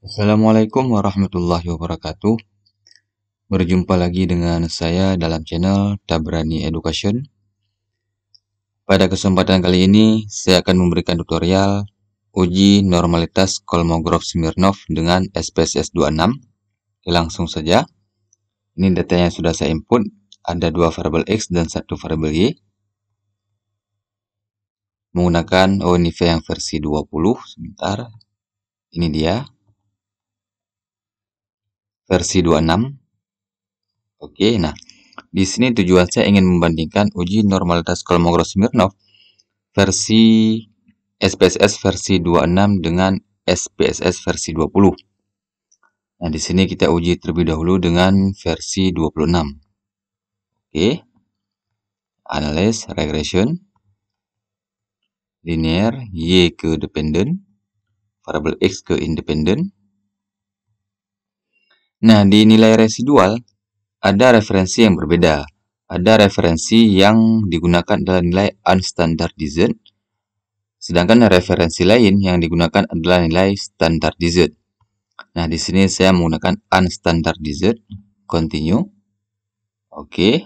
Assalamualaikum warahmatullahi wabarakatuh. Berjumpa lagi dengan saya dalam channel Tabrani Education. Pada kesempatan kali ini, saya akan memberikan tutorial uji normalitas Kolmogorov-Smirnov dengan SPSS 26. Langsung saja. Ini data yang sudah saya input. Ada dua variabel X dan satu variabel Y. Menggunakan ONIV yang versi 20. Sebentar. Ini dia. Versi 26. Oke, nah. Di sini tujuan saya ingin membandingkan uji normalitas Kolmogorov-Smirnov versi SPSS versi 26 dengan SPSS versi 20. Nah, di sini kita uji terlebih dahulu dengan versi 26. Oke. Analyze, regression, linear, Y ke dependent, variabel X ke independent. Nah, di nilai residual ada referensi yang berbeda. Ada referensi yang digunakan adalah nilai unstandardized, sedangkan referensi lain yang digunakan adalah nilai standardized. Nah, di sini saya menggunakan unstandardized. Continue. Oke.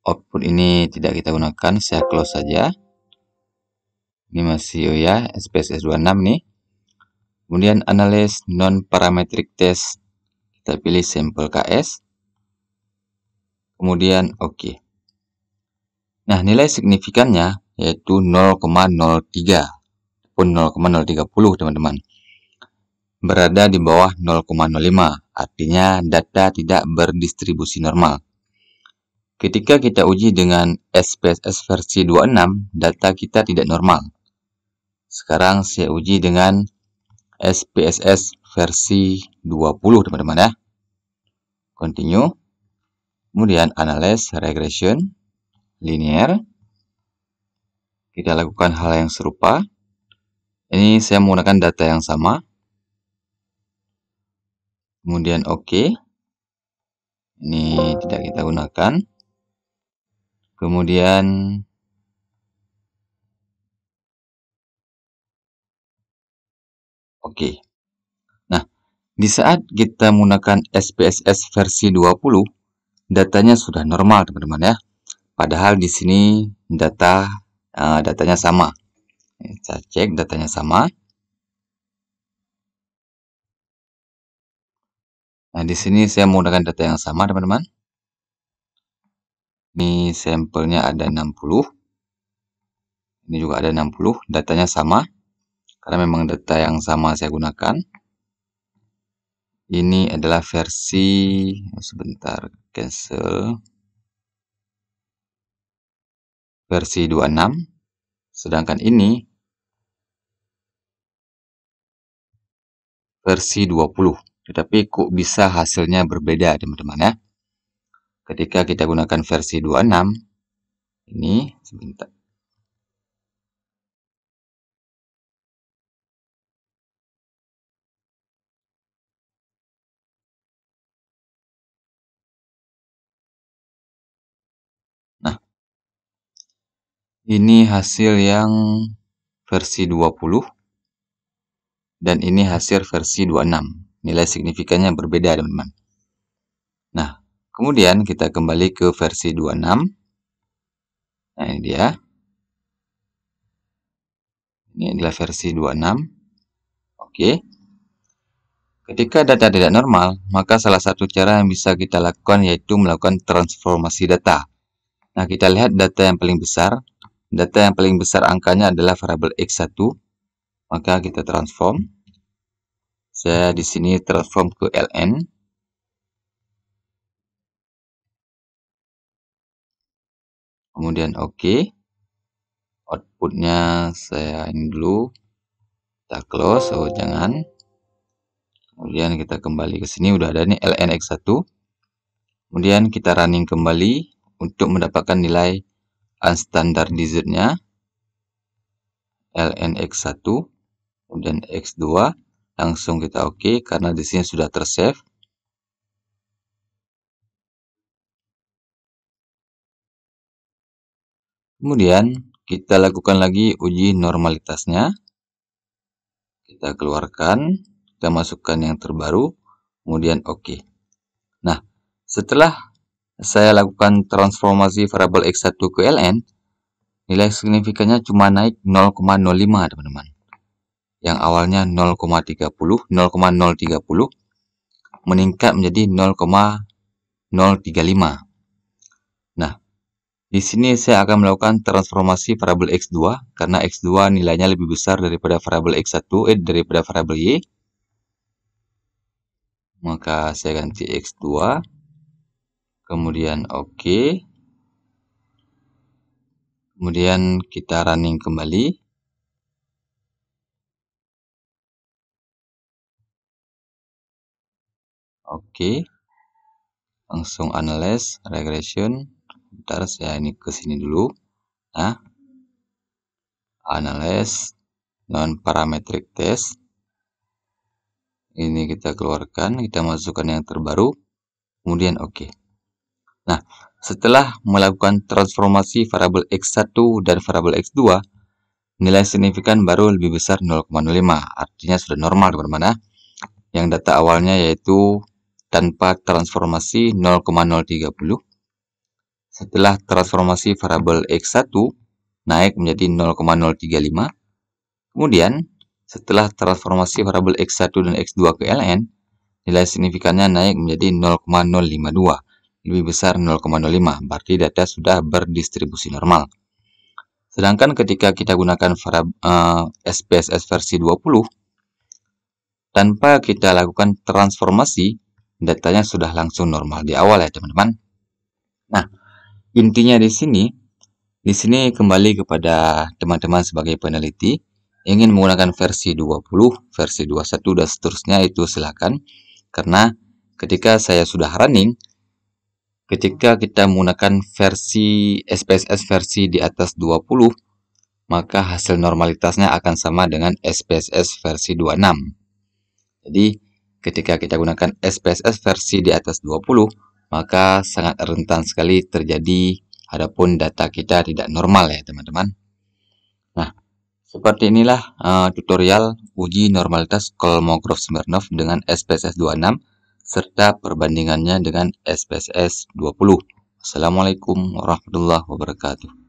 Output ini tidak kita gunakan, saya close saja. Ini masih ya, SPSS 26 nih. Kemudian analyze non-parametric test. Kita pilih sampel KS. Kemudian oke. Nah, nilai signifikannya yaitu 0,03 pun 0,030 teman-teman. Berada di bawah 0,05, artinya data tidak berdistribusi normal. Ketika kita uji dengan SPSS versi 26, data kita tidak normal. Sekarang saya uji dengan SPSS versi 20, teman-teman ya. Continue. Kemudian analyze, regression, linear. Kita lakukan hal yang serupa. Ini saya menggunakan data yang sama. Kemudian oke. Ini tidak kita gunakan. Kemudian oke. Nah, di saat kita menggunakan SPSS versi 20, datanya sudah normal, teman-teman ya. Padahal di sini datanya sama. Kita cek datanya sama. Nah, di sini saya menggunakan data yang sama, teman-teman. Ini sampelnya ada 60. Ini juga ada 60. Datanya sama. Karena memang data yang sama saya gunakan. Ini adalah versi, sebentar, cancel. Versi 26. Sedangkan ini versi 20. Tetapi kok bisa hasilnya berbeda, teman-teman ya. Ketika kita gunakan versi 26, ini sebentar. Nah, ini hasil yang versi 20 dan ini hasil versi 26. Nilai signifikannya berbeda, teman-teman. Nah, kemudian kita kembali ke versi 26. Nah, ini dia. Ini adalah versi 26. Oke. Ketika data tidak normal, maka salah satu cara yang bisa kita lakukan yaitu melakukan transformasi data. Nah, kita lihat data yang paling besar. Data yang paling besar angkanya adalah variabel X1. Maka kita transform. Saya di sini transform ke ln. Kemudian oke. Outputnya saya ini dulu. Kita close, oh jangan. Kemudian kita kembali ke sini, udah ada nih ln X1. Kemudian kita running kembali untuk mendapatkan nilai unstandardized-nya. ln X1. Kemudian X2. Langsung kita oke, karena di sini sudah tersave. Kemudian kita lakukan lagi uji normalitasnya. Kita keluarkan. kita masukkan yang terbaru, kemudian oke. Nah, setelah saya lakukan transformasi variabel X1 ke ln, nilai signifikannya cuma naik 0,05 teman-teman. Yang awalnya 0,30 meningkat menjadi 0,035. Nah, di sini saya akan melakukan transformasi variabel X2 karena X2 nilainya lebih besar daripada variabel X1 daripada variabel Y. Maka saya ganti X2. Kemudian oke. Kemudian kita running kembali. Oke. Langsung analyze regression. Bentar, saya ini ke sini dulu. Nah, analyze non-parametric test. Ini kita keluarkan, kita masukkan yang terbaru. Kemudian oke. Nah, setelah melakukan transformasi variabel X1 dan variabel X2, nilai signifikan baru lebih besar 0,05. Artinya sudah normal teman-teman. Yang data awalnya yaitu tanpa transformasi 0,030. Setelah transformasi variabel X1 naik menjadi 0,035. Kemudian setelah transformasi variabel X1 dan X2 ke ln, nilai signifikannya naik menjadi 0,052. Lebih besar 0,05, berarti data sudah berdistribusi normal. Sedangkan ketika kita gunakan SPSS versi 20, tanpa kita lakukan transformasi, datanya sudah langsung normal di awal ya teman-teman. Nah, intinya di sini kembali kepada teman-teman sebagai peneliti, ingin menggunakan versi 20, versi 21, dan seterusnya itu silakan. Karena ketika saya sudah running, ketika kita menggunakan versi SPSS versi di atas 20, maka hasil normalitasnya akan sama dengan SPSS versi 26. Jadi, ketika kita gunakan SPSS versi di atas 20, maka sangat rentan sekali terjadi adapun data kita tidak normal ya teman-teman. Nah, seperti inilah tutorial uji normalitas Kolmogorov-Smirnov dengan SPSS 26 serta perbandingannya dengan SPSS 20. Assalamualaikum warahmatullahi wabarakatuh.